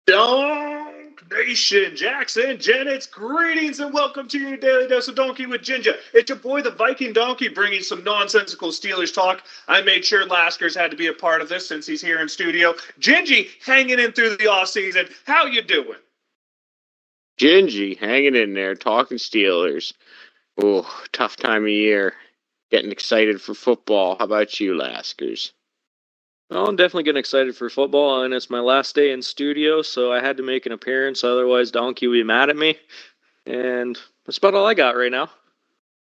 Donk Nation, Jackson, Janet's greetings and welcome to your daily dose of donkey with Ginger. It's your boy, the Viking Donkey, bringing some nonsensical Steelers talk. I made sure Laskers had to be a part of this since he's here in studio. Gingy, hanging in through the off season. How you doing? Gingy, hanging in there, talking Steelers. Oh, tough time of year. Getting excited for football. How about you, Laskers? Well, I'm definitely getting excited for football, and it's my last day in studio, so I had to make an appearance. Otherwise, Donkey would be mad at me. And that's about all I got right now.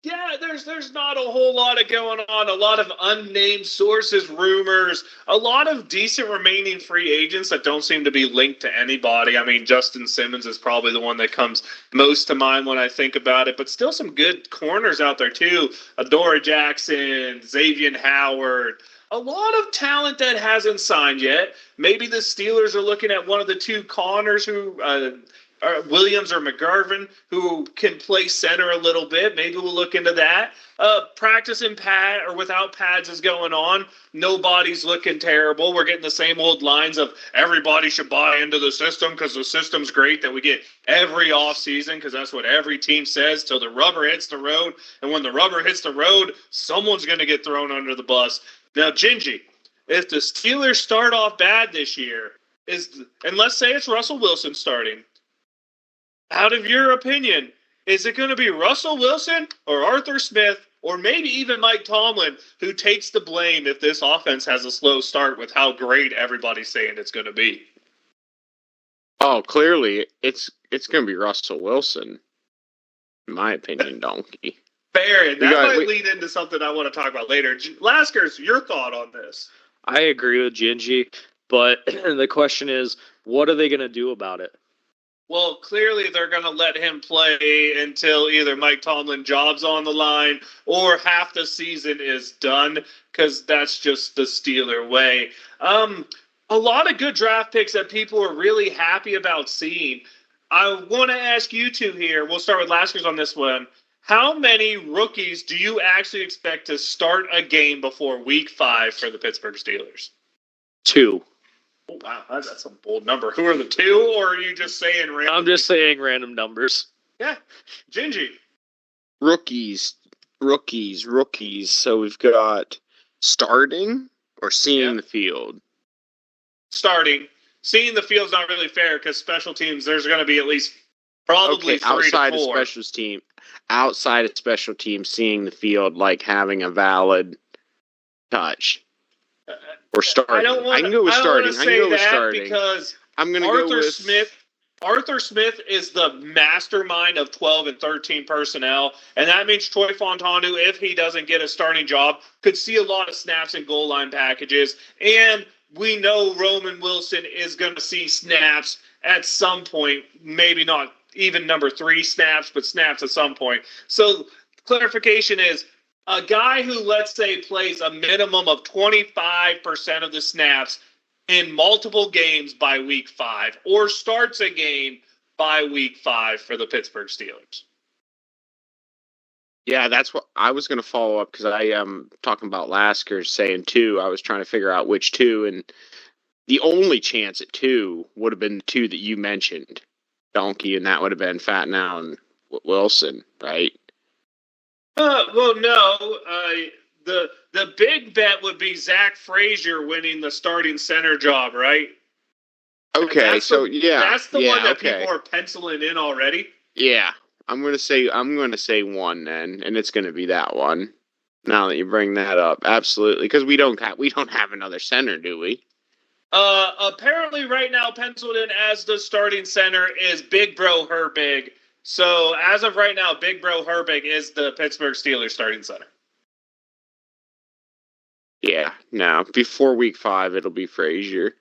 Yeah, there's not a whole lot of going on. A lot of unnamed sources, rumors, a lot of decent remaining free agents that don't seem to be linked to anybody. I mean, Justin Simmons is probably the one that comes most to mind when I think about it, but still some good corners out there too. Adora Jackson, Xavier Howard. A lot of talent that hasn't signed yet. Maybe the Steelers are looking at one of the two Connors who Williams or McGurvin, who can play center a little bit. Maybe we'll look into that. Practice in pad or without pads is going on. Nobody's looking terrible. We're getting the same old lines of everybody should buy into the system because the system's great that we get every offseason because that's what every team says till the rubber hits the road. And when the rubber hits the road, someone's going to get thrown under the bus. Now, Gingy, if the Steelers start off bad this year, and let's say it's Russell Wilson starting, out of your opinion, is it going to be Russell Wilson or Arthur Smith or maybe even Mike Tomlin who takes the blame if this offense has a slow start with how great everybody's saying it's going to be? Oh, clearly, it's going to be Russell Wilson, in my opinion, Donkey. Fair, and that might lead into something I want to talk about later. Laskers, your thought on this? I agree with Gingy, but the question is, what are they going to do about it? Well, clearly they're going to let him play until either Mike Tomlin job's on the line or half the season is done because that's just the Steeler way. A lot of good draft picks that people are really happy about seeing. I want to ask you two here. We'll start with Laskers on this one. How many rookies do you actually expect to start a game before Week 5 for the Pittsburgh Steelers? 2. Oh, wow, that's a bold number. Who are the two, or are you just saying random? I'm just saying random numbers. Yeah. Gingy. Rookies. So we've got starting or seeing the field? Starting. Seeing the field's not really fair because special teams, there's going to be at least probably 3 outside to 4. Outside of special teams, seeing the field, like having a valid touch. Or starting. I can go with starting. I can go with starting because I'm going to go with Smith. Arthur Smith is the mastermind of 12 and 13 personnel, and that means Troy Fontanu, if he doesn't get a starting job, could see a lot of snaps and goal line packages. And we know Roman Wilson is going to see snaps at some point, maybe not even number 3 snaps, but snaps at some point. So clarification is, a guy who, let's say, plays a minimum of 25% of the snaps in multiple games by Week 5 or starts a game by Week 5 for the Pittsburgh Steelers. Yeah, that's what I was going to follow up because I am talking about Laskers saying 2. I was trying to figure out which 2, and the only chance at 2 would have been the 2 that you mentioned, Donkey, and that would have been Fatnow and Wilson, right? Well, no. The big bet would be Zach Frazier winning the starting center job, right? Okay, that's the one that people are penciling in already. Yeah, I'm gonna say 1 then, and it's gonna be that one. Now that you bring that up, absolutely, because we don't have another center, do we? Apparently, right now penciled in as the starting center is Big Bro Herbig. So, as of right now, Big Bro Herbig is the Pittsburgh Steelers starting center. Yeah, no. Before Week 5, it'll be Frazier.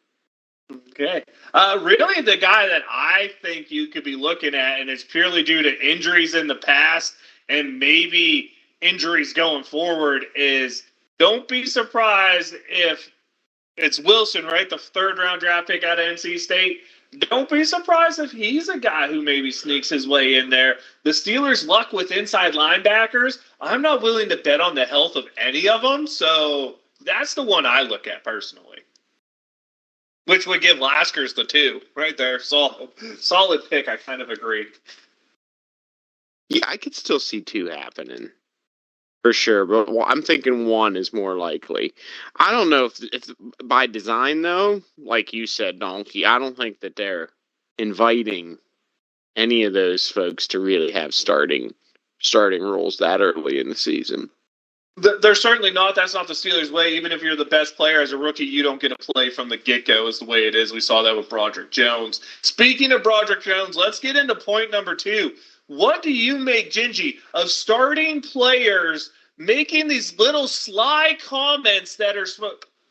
Okay. Really, the guy that I think you could be looking at, and it's purely due to injuries in the past and maybe injuries going forward, is don't be surprised if it's Wilson, right? The 3rd-round draft pick out of NC State. Don't be surprised if he's a guy who maybe sneaks his way in there. The Steelers' luck with inside linebackers, I'm not willing to bet on the health of any of them, so that's the one I look at personally. which would give Laskers the 2 right there. Solid pick. I kind of agree. Yeah, I could still see 2 happening for sure, but I'm thinking 1 is more likely. I don't know if by design though, like you said, Donkey. I don't think that they're inviting any of those folks to really have starting roles that early in the season. They're certainly not. That's not the Steelers' way. Even if you're the best player as a rookie, you don't get to play from the get-go is the way it is. We saw that with Broderick Jones. Speaking of Broderick Jones, let's get into point number 2. What do you make, Gingy, of starting players making these little sly comments that are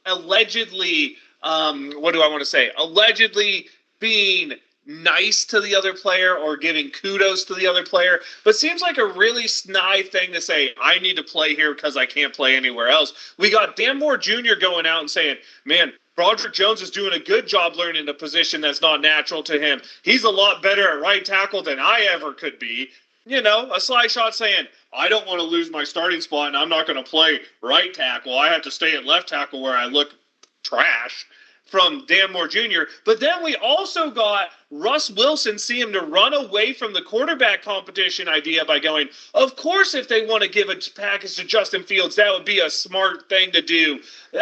allegedly, what do I want to say? Allegedly being nice to the other player or giving kudos to the other player, but seems like a really snide thing to say, I need to play here because I can't play anywhere else. We got Dan Moore Jr. going out and saying, man, Broderick Jones is doing a good job learning a position that's not natural to him. He's a lot better at right tackle than I ever could be. You know, a sly shot saying, I don't want to lose my starting spot and I'm not going to play right tackle. I have to stay at left tackle where I look trash, from Dan Moore Jr. But then we also got Russ Wilson see him to run away from the quarterback competition idea by going, of course, if they want to give a package to Justin Fields, that would be a smart thing to do.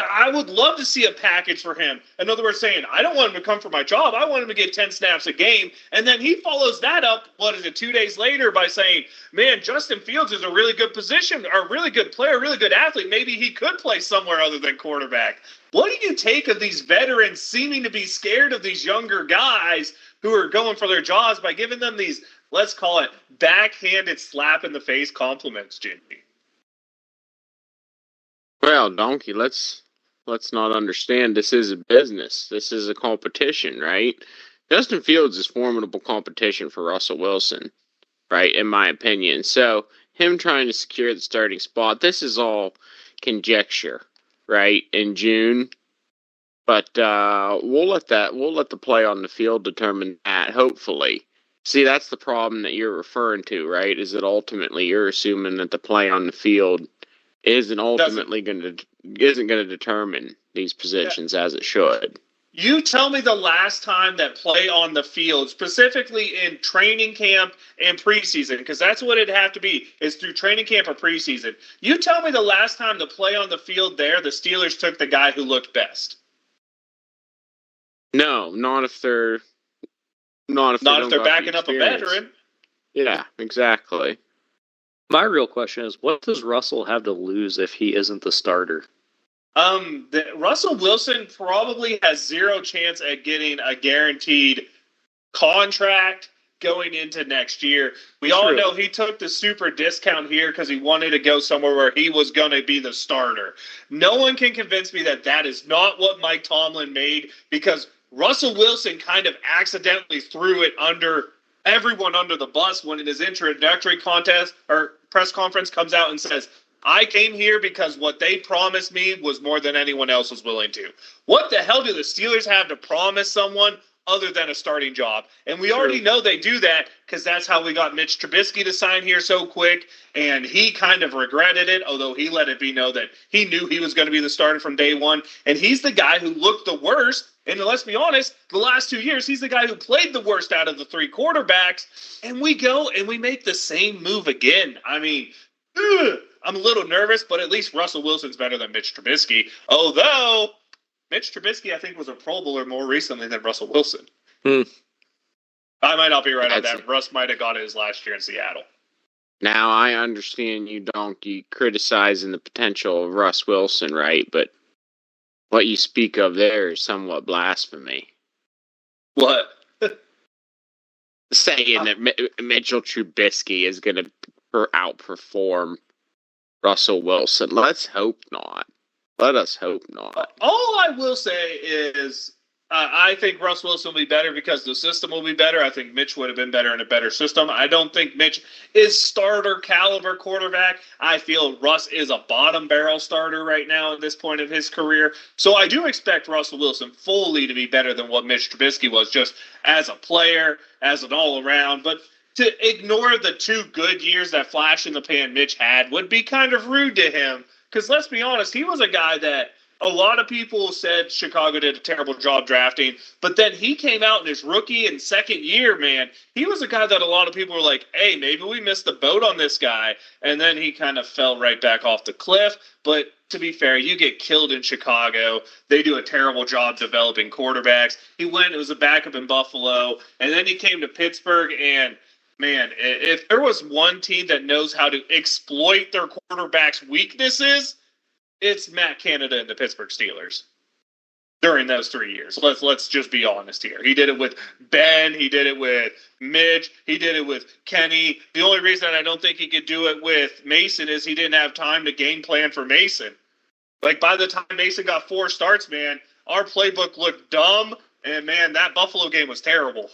I would love to see a package for him. In other words, saying, I don't want him to come for my job. I want him to get 10 snaps a game. And then he follows that up, 2 days later by saying, man, Justin Fields is a really good position, or a really good player, a really good athlete. Maybe he could play somewhere other than quarterback. What do you take of these veterans seeming to be scared of these younger guys who are going for their jobs by giving them these, let's call it, backhanded slap in the face compliments, Jimmy? Well, Donkey, let's not understand this is a business. This is a competition, right? Justin Fields is formidable competition for Russell Wilson, right, in my opinion. So him trying to secure the starting spot, this is all conjecture, right, in June. But we'll let the play on the field determine that, hopefully. See, that's the problem that you're referring to, right? Is that ultimately you're assuming that the play on the field isn't going to determine these positions as it should. You tell me the last time that play on the field, specifically in training camp and preseason, because that's what it'd have to be, is through training camp or preseason. You tell me the last time the play on the field there, the Steelers took the guy who looked best. No, not if they're backing up a veteran. Yeah, exactly. My real question is, what does Russell have to lose if he isn't the starter? Russell Wilson probably has zero chance at getting a guaranteed contract going into next year. We all know he took the super discount here because he wanted to go somewhere where he was going to be the starter. No one can convince me that that is not what Mike Tomlin made, because Russell Wilson kind of accidentally threw it everyone under the bus when in his introductory contest or press conference comes out and says, I came here because what they promised me was more than anyone else was willing to. What the hell do the Steelers have to promise someone other than a starting job? And we already know they do that because that's how we got Mitch Trubisky to sign here so quick, and he kind of regretted it, although he let it be known that he knew he was going to be the starter from day one. And he's the guy who looked the worst. And let's be honest, the last 2 years, he's the guy who played the worst out of the 3 quarterbacks. And we go and we make the same move again. I mean, I'm a little nervous, but at least Russell Wilson's better than Mitch Trubisky. Although, Mitch Trubisky, I think, was a Pro Bowler more recently than Russell Wilson. I might not be right on that. Russ might have got it his last year in Seattle. Now, I understand you, Donkey, criticizing the potential of Russ Wilson, right? But what you speak of there is somewhat blasphemy. What? Saying that Mitchell Trubisky is going to outperform Russell Wilson. Let's hope not. Let us hope not. All I will say is I think Russ Wilson will be better because the system will be better. I think Mitch would have been better in a better system. I don't think Mitch is starter caliber quarterback. I feel Russ is a bottom barrel starter right now at this point of his career. So I do expect Russell Wilson fully to be better than what Mitch Trubisky was, just as a player, as an all-around. But to ignore the 2 good years that flash in the pan Mitch had would be kind of rude to him. Because let's be honest, he was a guy that a lot of people said Chicago did a terrible job drafting, but then he came out in his rookie and second year, man. He was a guy that a lot of people were like, hey, maybe we missed the boat on this guy. And then he kind of fell right back off the cliff. But to be fair, you get killed in Chicago. They do a terrible job developing quarterbacks. He went, it was a backup in Buffalo, and then he came to Pittsburgh, and man, if there was one team that knows how to exploit their quarterback's weaknesses, it's Matt Canada and the Pittsburgh Steelers during those 3 years. Let's just be honest here. He did it with Ben. He did it with Mitch. He did it with Kenny. The only reason I don't think he could do it with Mason is he didn't have time to game plan for Mason. Like, by the time Mason got 4 starts, man, our playbook looked dumb, and, man, that Buffalo game was terrible.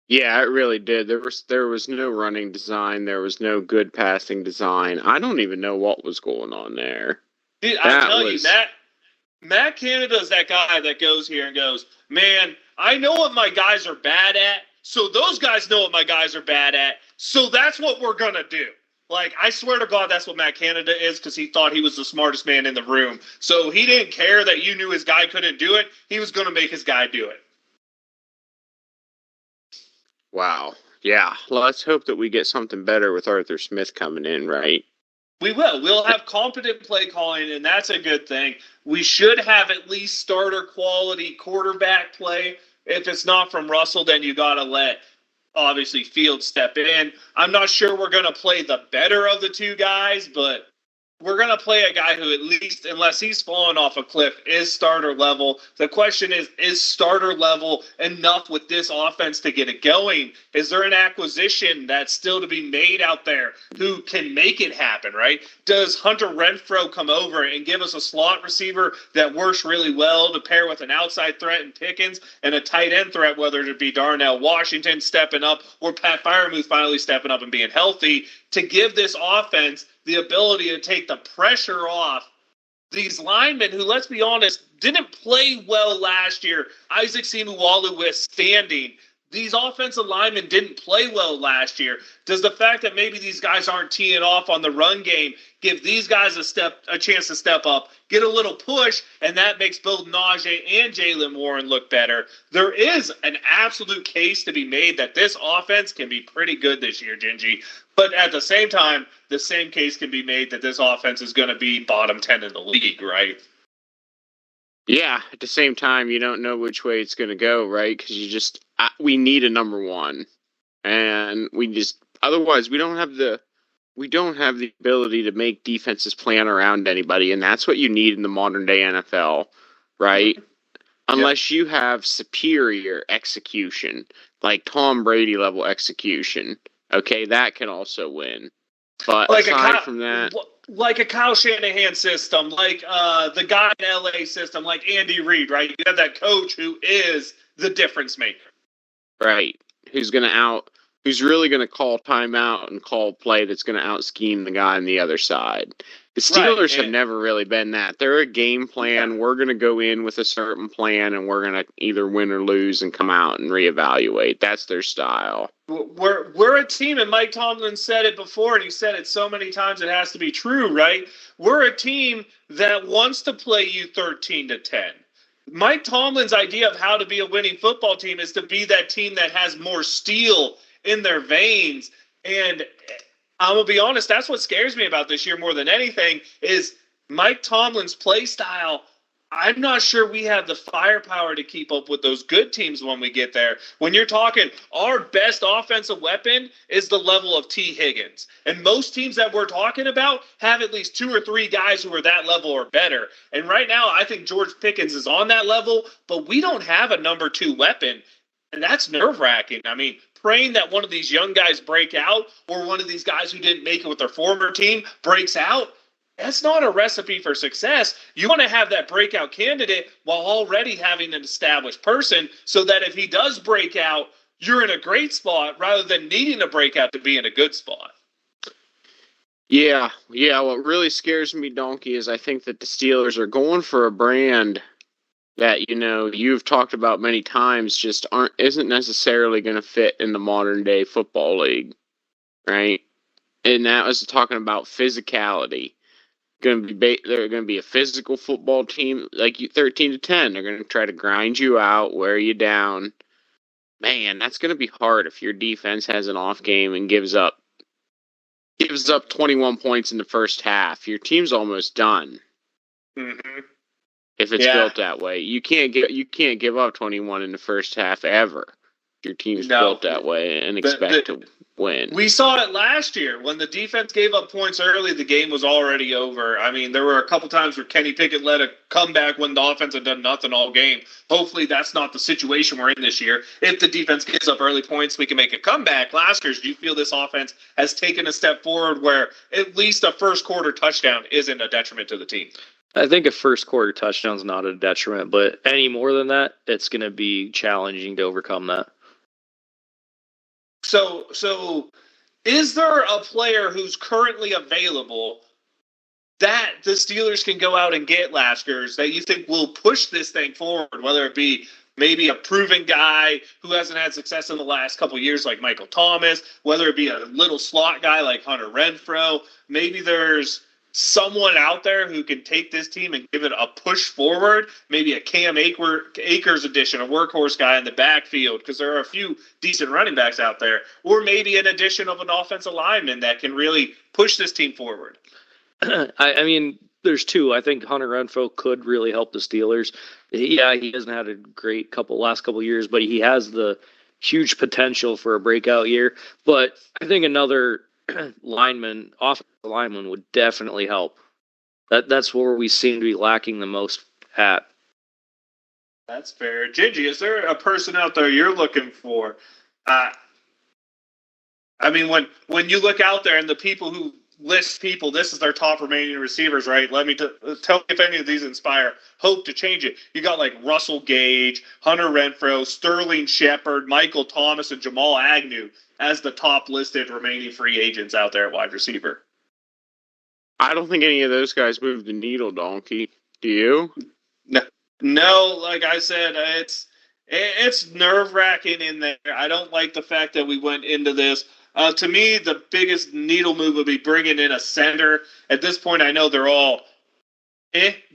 Yeah, it really did. There was no running design. There was no good passing design. I don't even know what was going on there. Dude, I tell you, Matt Canada is that guy that goes here and goes, man, I know what my guys are bad at, so those guys know what my guys are bad at, so that's what we're going to do. Like, I swear to God, that's what Matt Canada is, because he thought he was the smartest man in the room. So he didn't care that you knew his guy couldn't do it. He was going to make his guy do it. Wow. Yeah. Let's hope that we get something better with Arthur Smith coming in, right? We will. We'll have competent play calling, and that's a good thing. We should have at least starter quality quarterback play. If it's not from Russell, then you got to let, obviously, Fields step in. I'm not sure we're going to play the better of the two guys, but we're going to play a guy who, at least, unless he's fallen off a cliff, is starter level. The question is starter level enough with this offense to get it going? Is there an acquisition that's still to be made out there who can make it happen, right? Does Hunter Renfrow come over and give us a slot receiver that works really well to pair with an outside threat in Pickens and a tight end threat, whether it be Darnell Washington stepping up or Pat Freiermuth finally stepping up and being healthy, to give this offense the ability to take the pressure off these linemen who, let's be honest, didn't play well last year. Isaac Seumalo withstanding. These offensive linemen didn't play well last year. Does the fact that maybe these guys aren't teeing off on the run game give these guys a chance to step up, get a little push, and that makes both Najee and Jaylen Warren look better? There is an absolute case to be made that this offense can be pretty good this year, Gingy. But at the same time, the same case can be made that this offense is going to be bottom 10 in the league, right? Yeah, at the same time, you don't know which way it's going to go, right? Because we need a number one, and otherwise we don't have the ability to make defenses plan around anybody, and that's what you need in the modern day NFL, right? Unless you have superior execution, like Tom Brady level execution, okay, that can also win. But like aside from that, like a Kyle Shanahan system, like the guy in LA system, like Andy Reid, right? You have that coach who is the difference maker. Right. Who's really going to call timeout and call play that's going to out-scheme the guy on the other side. The Steelers have never really been that. They're a game plan. Yeah. We're going to go in with a certain plan, and we're going to either win or lose and come out and reevaluate. That's their style. We're a team, and Mike Tomlin said it before, and he said it so many times it has to be true, right? We're a team that wants to play you 13-10. Mike Tomlin's idea of how to be a winning football team is to be that team that has more steel in their veins. And I'm going to be honest, that's what scares me about this year more than anything is Mike Tomlin's play style. I'm not sure we have the firepower to keep up with those good teams when we get there. When you're talking, our best offensive weapon is the level of T. Higgins. And most teams that we're talking about have at least 2 or 3 guys who are that level or better. And right now, I think George Pickens is on that level, but we don't have a number 2 weapon. And that's nerve-wracking. I mean, praying that one of these young guys break out or one of these guys who didn't make it with their former team breaks out, that's not a recipe for success. You want to have that breakout candidate while already having an established person so that if he does break out, you're in a great spot rather than needing a breakout to be in a good spot. Yeah. What really scares me, Donkey, is I think that the Steelers are going for a brand that, you've talked about many times just isn't necessarily going to fit in the modern day football league, right? And that was talking about physicality. going to be they're going to be a physical football team, like you 13-10. They're going to try to grind you out, wear you down. Man, that's going to be hard if your defense has an off game and gives up 21 points in the first half. Your team's almost done. Mm-hmm. If it's built that way, you can't give up 21 in the first half ever. Your team's built that way and expect to win. We saw it last year when the defense gave up points early. The game was already over. I mean, there were a couple times where Kenny Pickett led a comeback when the offense had done nothing all game. Hopefully, that's not the situation we're in this year. If the defense gives up early points, we can make a comeback. Laskers, do you feel this offense has taken a step forward where at least a first quarter touchdown isn't a detriment to the team? I think a first quarter touchdown is not a detriment, but any more than that, it's going to be challenging to overcome that. So is there a player who's currently available that the Steelers can go out and get, Laskers, that you think will push this thing forward, whether it be maybe a proven guy who hasn't had success in the last couple of years like Michael Thomas, whether it be a little slot guy like Hunter Renfrow? Maybe there's someone out there who can take this team and give it a push forward, maybe a Cam Akers addition, a workhorse guy in the backfield, because there are a few decent running backs out there, or maybe an addition of an offensive lineman that can really push this team forward. I mean, there's two. I think Hunter Renfrow could really help the Steelers. Yeah, he hasn't had a great last couple years, but he has the huge potential for a breakout year. But I think another offensive lineman would definitely help. That's where we seem to be lacking the most at. That's fair. Gingy, is there a person out there you're looking for? I mean, when you look out there and the people who list people, this is their top remaining receivers, right? Let me tell me if any of these inspire hope to change it. You got like Russell Gage, Hunter Renfrow, Sterling Shepard, Michael Thomas, and Jamal Agnew as the top listed remaining free agents out there at wide receiver. I don't think any of those guys move the needle, Donkey. Do you? No, like I said, it's nerve-wracking in there. I don't like the fact that we went into this. To me, the biggest needle move would be bringing in a center. At this point, I know they're all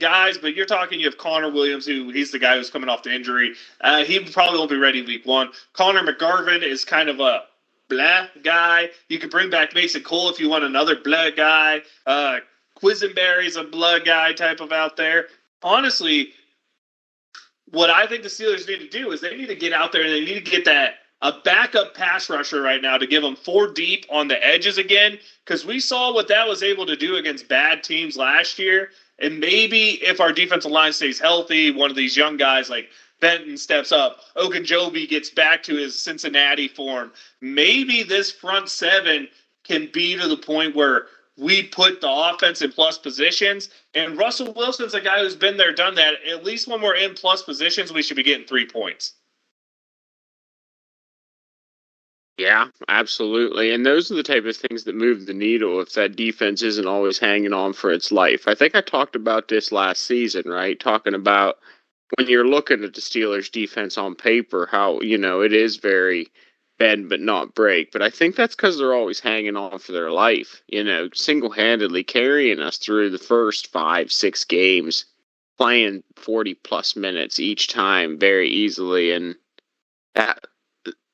guys, but you have Connor Williams, he's the guy who's coming off the injury. He probably won't be ready week one. Connor McGarvin is kind of a blah guy. You could bring back Mason Cole if you want another blah guy. Quisenberry's a blah guy type of out there. Honestly, what I think the Steelers need to do is they need to get out there and they need to get a backup pass rusher right now to give them 4 deep on the edges again, because we saw what that was able to do against bad teams last year. And maybe if our defensive line stays healthy, one of these young guys like Benton steps up, Ogunjobi gets back to his Cincinnati form, maybe this front seven can be to the point where we put the offense in plus positions. And Russell Wilson's a guy who's been there, done that. At least when we're in plus positions, we should be getting 3 points. Yeah, absolutely. And those are the type of things that move the needle if that defense isn't always hanging on for its life. I think I talked about this last season, right? Talking about when you're looking at the Steelers defense on paper, how, it is very bend but not break. But I think that's because they're always hanging on for their life, single-handedly carrying us through the first 5-6 games, playing 40-plus minutes each time very easily. And that,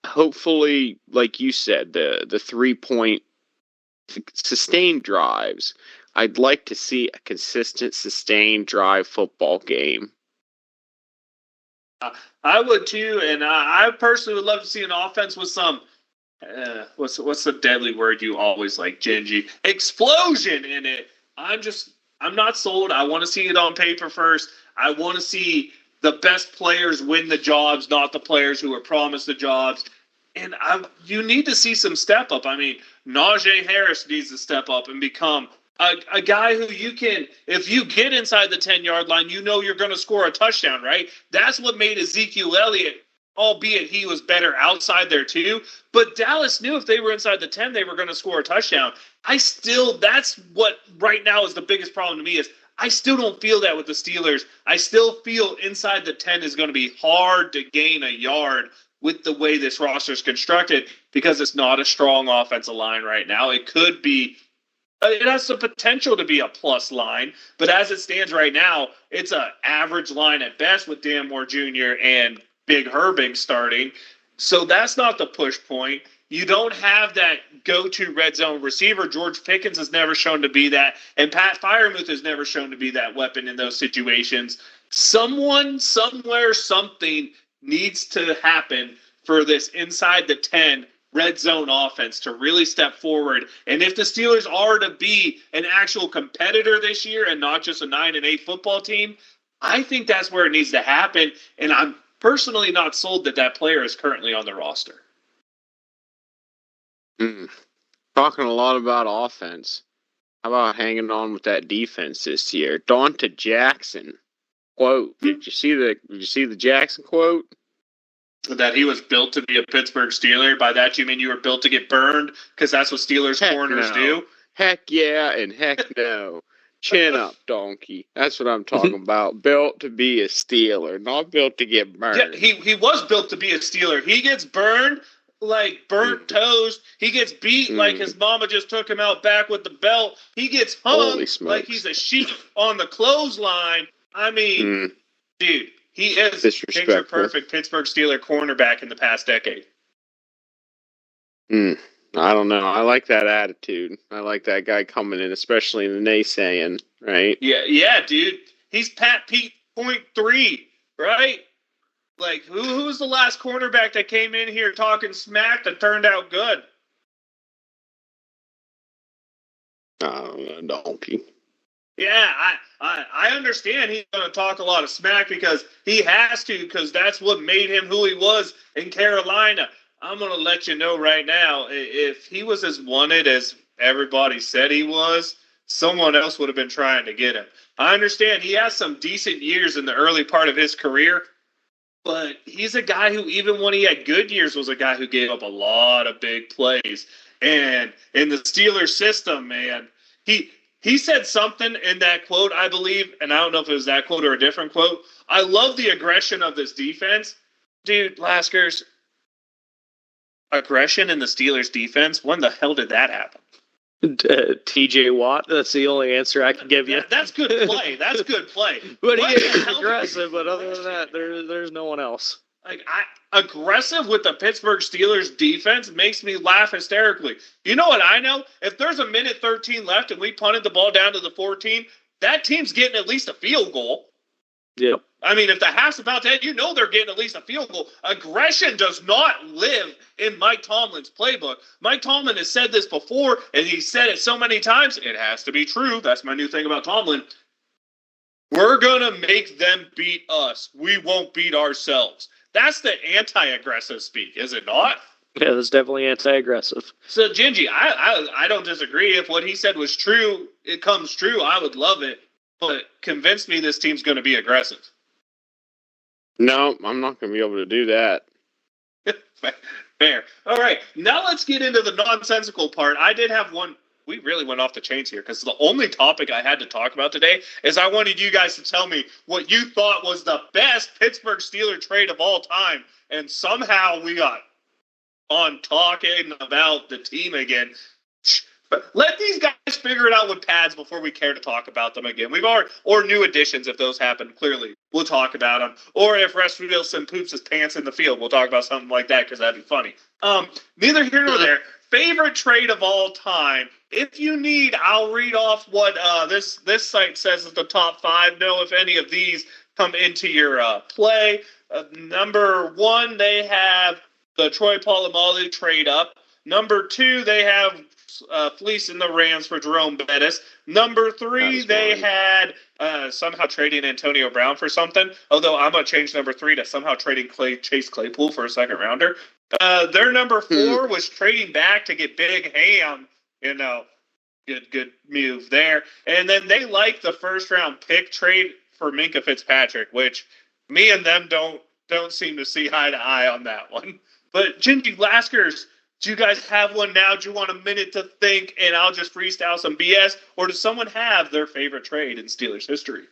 hopefully, like you said, the 3-point sustained drives, I'd like to see a consistent sustained drive football game. I would too, and I personally would love to see an offense with some what's the deadly word you always like, Gingy? Explosion in it. I'm not sold. I want to see it on paper first. I want to see the best players win the jobs, not the players who were promised the jobs. And you need to see some step up. I mean, Najee Harris needs to step up and become a guy who you can, if you get inside the 10-yard line, you're going to score a touchdown, right? That's what made Ezekiel Elliott, albeit he was better outside there too. But Dallas knew if they were inside the 10, they were going to score a touchdown. That's what right now is the biggest problem to me is I still don't feel that with the Steelers. I still feel inside the 10 is going to be hard to gain a yard with the way this roster is constructed because it's not a strong offensive line right now. It could be It has the potential to be a plus line, but as it stands right now, it's an average line at best with Dan Moore Jr. and Big Herbig starting. So that's not the push point. You don't have that go-to red zone receiver. George Pickens has never shown to be that, and Pat Freiermuth has never shown to be that weapon in those situations. Someone, somewhere, something needs to happen for this inside the 10 red zone offense to really step forward. And if the Steelers are to be an actual competitor this year and not just a 9-8 football team, I think that's where it needs to happen. And I'm personally not sold that player is currently on the roster. Talking a lot about offense. How about hanging on with that defense this year? Donta Jackson quote. Did you see the Jackson quote? That he was built to be a Pittsburgh Steeler. By that you mean you were built to get burned? Because that's what Steelers corners do. Heck yeah and heck no. Chin up, donkey. That's what I'm talking about. Built to be a Steeler, not built to get burned. Yeah, he was built to be a Steeler. He gets burned like burnt toast. He gets beat like his mama just took him out back with the belt. He gets hung like he's a sheep on the clothesline. I mean, dude, he is picture perfect Pittsburgh Steeler cornerback in the past decade. I don't know. I like that attitude. I like that guy coming in, especially in the naysaying, right? Yeah, dude. He's Pat Pete .3, right? Like, who was the last cornerback that came in here talking smack that turned out good? Donkey. Yeah, I understand he's going to talk a lot of smack because he has to, because that's what made him who he was in Carolina. I'm going to let you know right now, if he was as wanted as everybody said he was, someone else would have been trying to get him. I understand he has some decent years in the early part of his career, but he's a guy who, even when he had good years, was a guy who gave up a lot of big plays. And in the Steelers system, man, he said something in that quote, I believe, and I don't know if it was that quote or a different quote. I love the aggression of this defense. Dude, Laskers, aggression in the Steelers defense? When the hell did that happen? TJ Watt. That's the only answer I can give you. Yeah, that's good play. That's good play. But he is aggressive. But other than that, there's no one else. Like aggressive with the Pittsburgh Steelers defense makes me laugh hysterically. You know what I know? If there's a minute 13 left and we punted the ball down to the 14, that team's getting at least a field goal. Yep. I mean, if the half's about to end, you know they're getting at least a field goal. Aggression does not live in Mike Tomlin's playbook. Mike Tomlin has said this before, and he said it so many times, it has to be true. That's my new thing about Tomlin. We're going to make them beat us. We won't beat ourselves. That's the anti-aggressive speak, is it not? Yeah, that's definitely anti-aggressive. So, Gingy, I don't disagree. If what he said was true, it comes true, I would love it. But convince me this team's going to be aggressive. No, I'm not going to be able to do that. Fair. All right. Now let's get into the nonsensical part. I did have one. We really went off the chains here because the only topic I had to talk about today is I wanted you guys to tell me what you thought was the best Pittsburgh Steelers trade of all time. And somehow we got on talking about the team again. But let these guys figure it out with pads before we care to talk about them again. We've already, or new additions if those happen. Clearly, we'll talk about them. Or if Russ Wilson poops his pants in the field, we'll talk about something like that because that'd be funny. Neither here nor there. Favorite trade of all time. If you need, I'll read off what this site says is the top 5. Know if any of these come into your play. Number 1, they have the Troy Polamalu trade up. Number 2, they have fleecing the Rams for Jerome Bettis. Number 3, they had somehow trading Antonio Brown for something. Although I'm going to change number 3 to somehow trading Chase Claypool for a second rounder. Their number 4 was trading back to get Big Ham. You know, good move there. And then they like the first round pick trade for Minkah Fitzpatrick, which me and them don't seem to see eye to eye on that one. But Gingy Laskers, do you guys have one now? Do you want a minute to think and I'll just freestyle some BS? Or does someone have their favorite trade in Steelers history?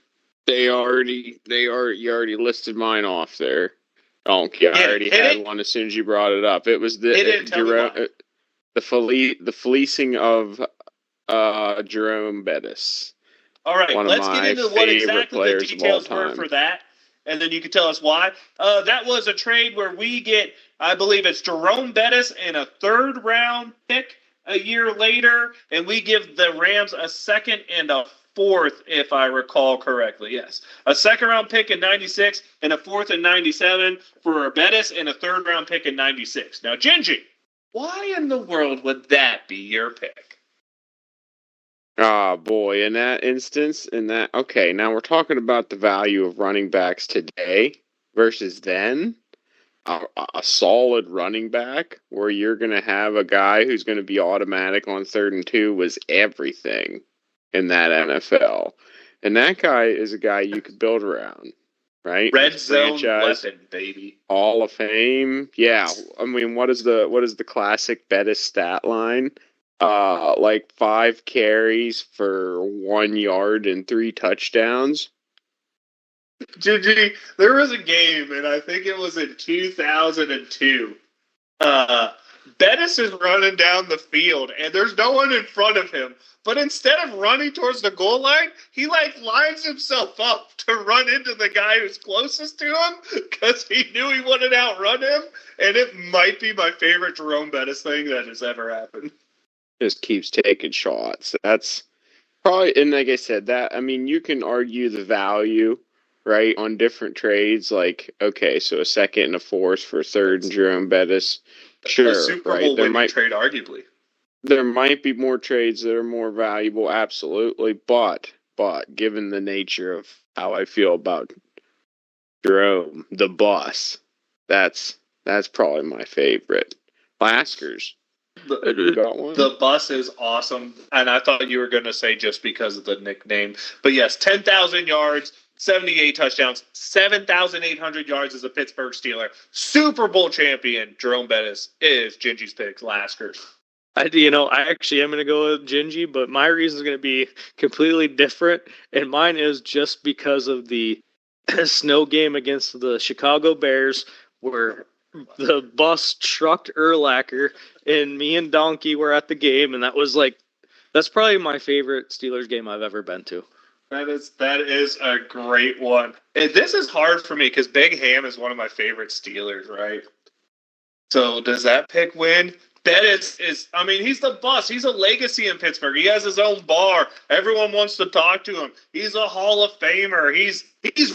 You already listed mine off there. Donkey. I already had one as soon as you brought it up. It was the fleecing of Jerome Bettis. All right, One of let's get my into what favorite exactly the players of all details were time. for that, and then you can tell us why. That was a trade where we get, I believe it's Jerome Bettis and a third-round pick a year later, and we give the Rams a second and a fourth, if I recall correctly. Yes, a second-round pick in '96 and a fourth in '97 for Bettis and a third-round pick in '96. Now, Gingy, why in the world would that be your pick? Ah, boy, in that instance, okay, now we're talking about the value of running backs today versus then. A solid running back where you're going to have a guy who's going to be automatic on 3rd and 2 was everything in that NFL. And that guy is a guy you could build around, right? Red zone franchise, weapon, baby. Hall of Fame. Yeah. I mean, what is the classic Bettis stat line? Like 5 carries for 1 yard and 3 touchdowns. Gigi, there was a game, and I think it was in 2002. Bettis is running down the field, and there's no one in front of him. But instead of running towards the goal line, he lines himself up to run into the guy who's closest to him because he knew he wouldn't outrun him. And it might be my favorite Jerome Bettis thing that has ever happened. Just keeps taking shots. That's probably, and like I said, you can argue the value, right, on different trades. Like, okay, so a second and a fourth for 3rd and Jerome Bettis. Sure, a Super Bowl winning trade, arguably. There might be more trades that are more valuable, absolutely, but given the nature of how I feel about Jerome, the boss, that's probably my favorite. Laskers. The bus is awesome, and I thought you were going to say just because of the nickname. But yes, 10,000 yards, 78 touchdowns, 7,800 yards as a Pittsburgh Steeler. Super Bowl champion Jerome Bettis is Gingy's pick, Laskers. I actually am going to go with Gingy, but my reason is going to be completely different, and mine is just because of the snow game against the Chicago Bears, where the bus trucked Urlacher, and me and Donkey were at the game, and that's probably my favorite Steelers game I've ever been to. That is a great one. And this is hard for me because Big Ham is one of my favorite Steelers, right? So does that pick win? Bettis is, he's the boss. He's a legacy in Pittsburgh. He has his own bar. Everyone wants to talk to him. He's a Hall of Famer. He's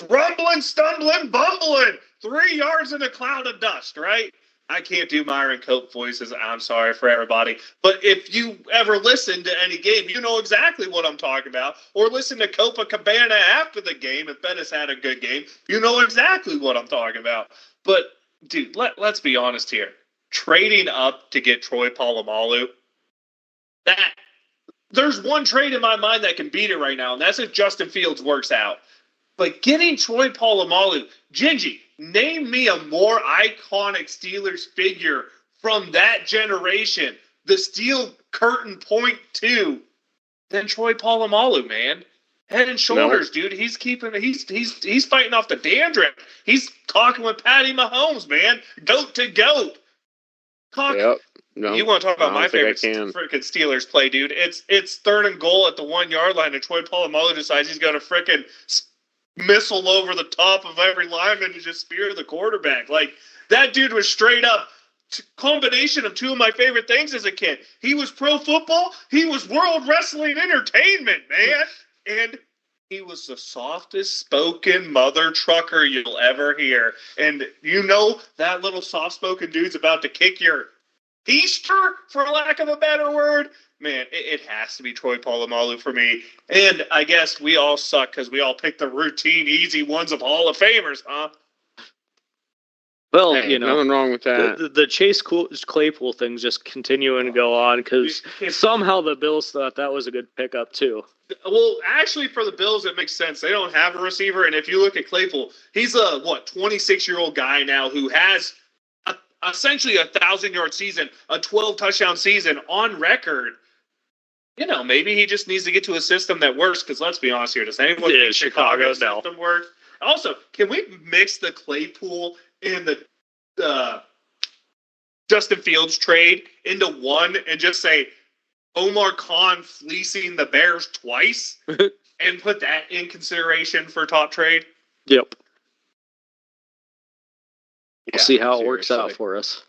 rumbling, stumbling, bumbling. 3 yards in a cloud of dust, right? I can't do Myron Cope voices. I'm sorry for everybody. But if you ever listen to any game, you know exactly what I'm talking about. Or listen to Copacabana after the game if Bettis had a good game. You know exactly what I'm talking about. But, dude, let's be honest here. Trading up to get Troy Polamalu, there's one trade in my mind that can beat it right now, and that's if Justin Fields works out. But getting Troy Polamalu, Gingy, name me a more iconic Steelers figure from that generation, the Steel Curtain Point 2, than Troy Polamalu, man. Head and shoulders, dude. He's fighting off the dandruff. He's talking with Patty Mahomes, man. Goat to goat. Yep. No, you want to talk about my favorite freaking Steelers play, dude? It's 3rd and goal at the 1 yard line, and Troy Polamalu decides he's going to freaking missile over the top of every lineman to just spear the quarterback. Like, that dude was straight up combination of two of my favorite things as a kid. He was pro football. He was world wrestling entertainment, man. And he was the softest spoken mother trucker you'll ever hear. And you know that little soft spoken dude's about to kick your Easter, for lack of a better word. Man, it has to be Troy Polamalu for me. And I guess we all suck because we all pick the routine, easy ones of Hall of Famers, huh? Well, hey, nothing wrong with that. The Chase Claypool thing's just continuing to go on because somehow the Bills thought that was a good pickup too. Well, actually, for the Bills, it makes sense. They don't have a receiver, and if you look at Claypool, he's a 26-year-old guy now who has essentially a 1,000-yard season, a 12-touchdown season on record. Maybe he just needs to get to a system that works. Because let's be honest here, does anyone think Chicago's system works? Also, can we mix the Claypool and the Justin Fields trade into one and just say Omar Khan fleecing the Bears twice and put that in consideration for top trade? Yep. Yeah, We'll see how it works seriously. out for us.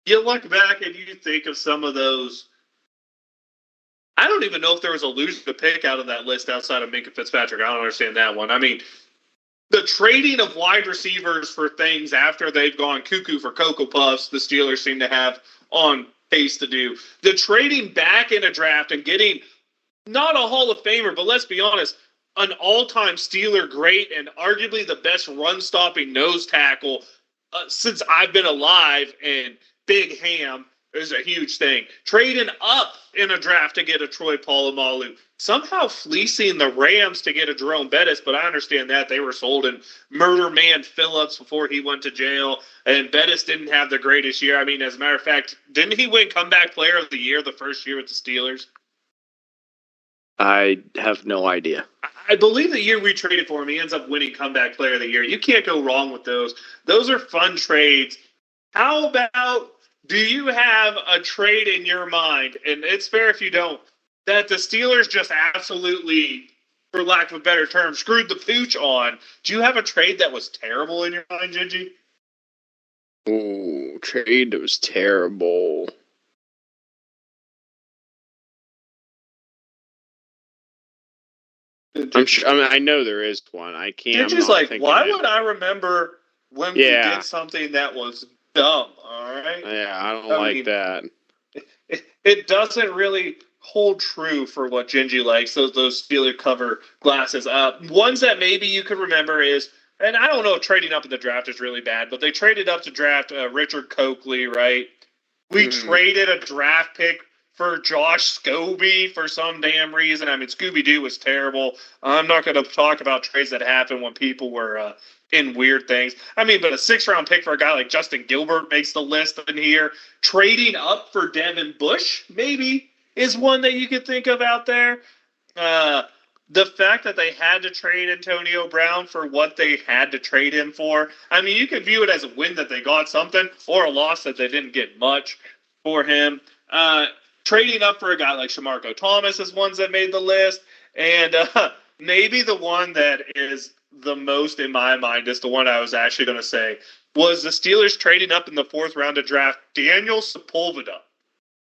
You look back and you think of some of those. I don't even know if there was a loser to pick out of that list outside of Minka Fitzpatrick. I don't understand that one. I mean, the trading of wide receivers for things after they've gone cuckoo for Cocoa Puffs, the Steelers seem to have on pace to do. The trading back in a draft and getting not a Hall of Famer, but let's be honest, an all-time Steeler great and arguably the best run-stopping nose tackle since I've been alive, and Big Ham is a huge thing. Trading up in a draft to get a Troy Polamalu. Somehow fleecing the Rams to get a Jerome Bettis, but I understand that. They were sold in Murder Man Phillips before he went to jail, and Bettis didn't have the greatest year. I mean, as a matter of fact, didn't he win Comeback Player of the Year the first year with the Steelers? I have no idea. I believe the year we traded for him, he ends up winning Comeback Player of the Year. You can't go wrong with those. Those are fun trades. How about, do you have a trade in your mind, and it's fair if you don't, that the Steelers just absolutely, for lack of a better term, screwed the pooch on? Do you have a trade that was terrible in your mind, Gingy? Ooh, trade was terrible. I'm sure. I mean, I know there is one. I can't. Gingy's like, why would I remember when we did something that was dumb? All right. Yeah, I don't like that. It doesn't really hold true for what Gingy likes. Those Steeler cover glasses. Ones that maybe you could remember is, and I don't know if trading up in the draft is really bad, but they traded up to draft Richard Coakley, right? We traded a draft pick for Josh Scobie for some damn reason. I mean, Scooby-Doo was terrible. I'm not going to talk about trades that happened when people were in weird things. I mean, but a 6th-round pick for a guy like Justin Gilbert makes the list in here. Trading up for Devin Bush, maybe, is one that you could think of out there. The fact that they had to trade Antonio Brown for what they had to trade him for, I mean, you could view it as a win that they got something or a loss that they didn't get much for him. Trading up for a guy like Shamarko Thomas is ones that made the list. And maybe the one that is the most in my mind is the one I was actually going to say was the Steelers trading up in the 4th round to draft Daniel Sepulveda,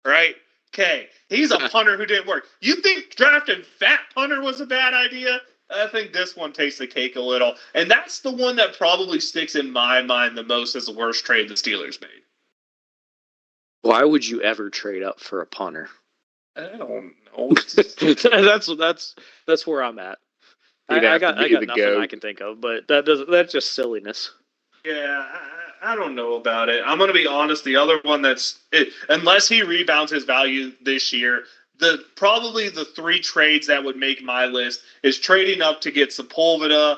right? Okay, he's a punter who didn't work. You think drafting fat punter was a bad idea? I think this one takes the cake a little. And that's the one that probably sticks in my mind the most as the worst trade the Steelers made. Why would you ever trade up for a punter? I don't know. That's where I'm at. I got nothing I can think of, but that's just silliness. Yeah, I don't know about it. I'm going to be honest. The other one unless he rebounds his value this year, probably the 3 trades that would make my list is trading up to get Sepulveda.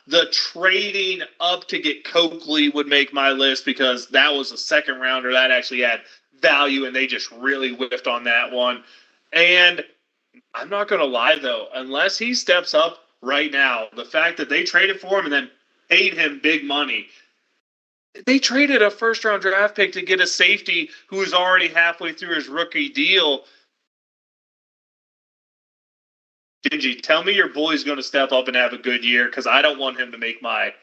The trading up to get Coakley would make my list because that was a 2nd rounder that actually had value, and they just really whiffed on that one. And I'm not going to lie, though, unless he steps up right now, the fact that they traded for him and then paid him big money, they traded a 1st-round draft pick to get a safety who is already halfway through his rookie deal. Gingy, tell me your boy's going to step up and have a good year because I don't want him to make my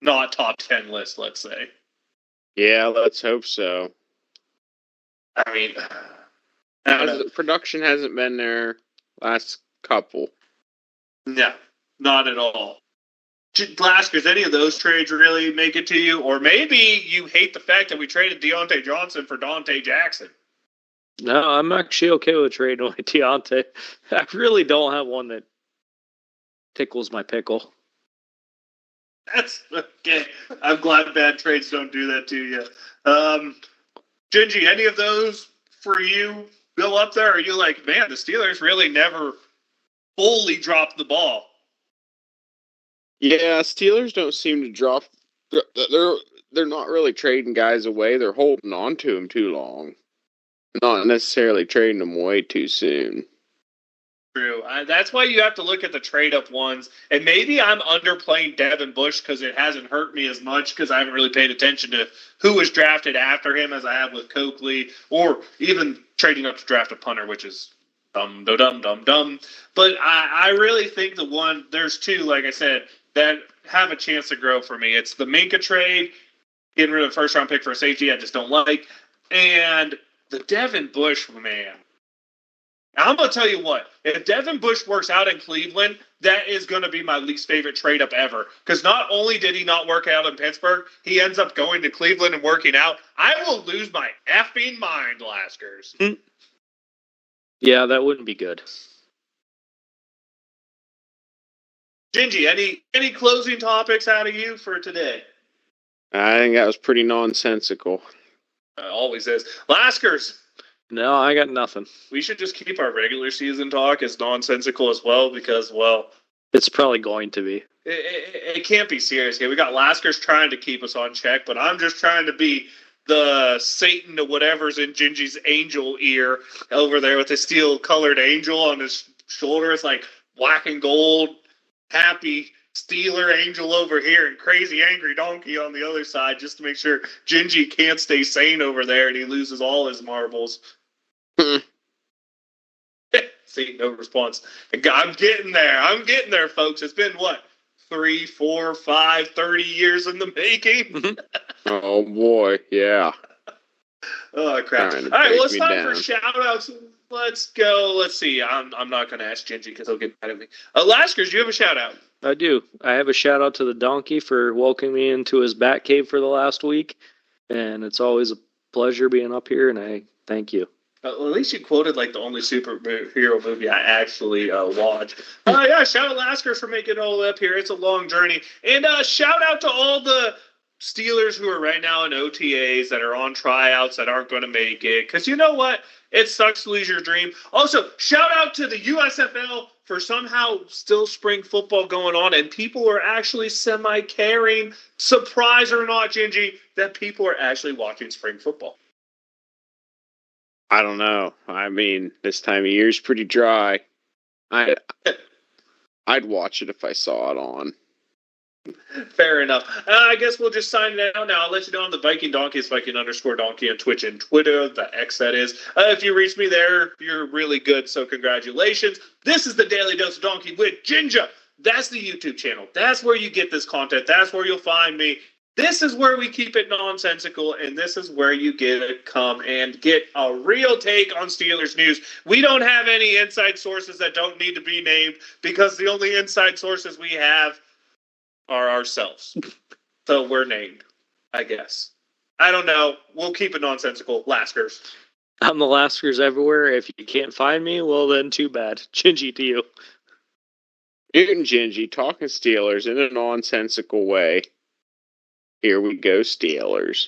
not top 10 list, let's say. Yeah, let's hope so. I mean, production hasn't been there last couple. No, not at all. Glaskers, any of those trades really make it to you? Or maybe you hate the fact that we traded Deontay Johnson for Dante Jackson. No, I'm actually okay with trading with Deontay. I really don't have one that tickles my pickle. That's okay. I'm glad bad trades don't do that to you. Gingy, any of those for you go up there? Or are you like, man, the Steelers really never fully dropped the ball? Yeah, Steelers don't seem to drop. They're not really trading guys away. They're holding on to them too long. Not necessarily trading them away too soon. True. That's why you have to look at the trade up ones. And maybe I'm underplaying Devin Bush because it hasn't hurt me as much because I haven't really paid attention to who was drafted after him as I have with Coakley, or even trading up to draft a punter, which is dumb. But I really think there's two, like I said, that have a chance to grow for me. It's the Minka trade, getting rid of the first round pick for a safety I just don't like, and the Devin Bush, man. I'm going to tell you what, if Devin Bush works out in Cleveland, that is going to be my least favorite trade up ever. Because not only did he not work out in Pittsburgh, he ends up going to Cleveland and working out. I will lose my effing mind, Laskers. Yeah, that wouldn't be good. Gingy, any closing topics out of you for today? I think that was pretty nonsensical. Always is. Laskers. No, I got nothing. We should just keep our regular season talk as nonsensical as well because, well, it's probably going to be. It can't be serious here. We got Laskers trying to keep us on check, but I'm just trying to be the Satan to whatever's in Gingy's angel ear over there with the steel-colored angel on his shoulder. It's like black and gold, happy Steeler angel over here and crazy angry donkey on the other side just to make sure Gingy can't stay sane over there and he loses all his marbles. See, no response. I'm getting there, folks. It's been, 3, 4, 5, 30 years in the making? Oh, boy, yeah. Oh, crap. All right, well, it's time for shout-outs. Let's go. Let's see. I'm not going to ask Gingy because he'll get mad at me. Laskers, do you have a shout-out? I do. I have a shout-out to the donkey for welcoming me into his bat cave for the last week, and it's always a pleasure being up here, and I thank you. At least you quoted like the only superhero movie I actually watch. Yeah, shout out Lasker for making it all up here. It's a long journey. And shout out to all the Steelers who are right now in OTAs that are on tryouts that aren't going to make it. Because you know what? It sucks to lose your dream. Also, shout out to the USFL for somehow still spring football going on. And people are actually semi-caring, surprise or not, Gingy, that people are actually watching spring football. I don't know. I mean, this time of year is pretty dry. I'd watch it if I saw it on. Fair enough. I guess we'll just sign it out now. I'll let you know on the Viking Donkey. It's Viking_Donkey on Twitch and Twitter, the X that is. If you reach me there, you're really good, so congratulations. This is the Daily Dose of Donkey with Ginger. That's the YouTube channel. That's where you get this content. That's where you'll find me. This is where we keep it nonsensical, and this is where you get to come and get a real take on Steelers news. We don't have any inside sources that don't need to be named because the only inside sources we have are ourselves. So we're named, I guess. I don't know. We'll keep it nonsensical. Laskers. I'm the Laskers everywhere. If you can't find me, well then too bad. Gingy to you. Dude and Gingy talking Steelers in a nonsensical way. Here we go, Steelers.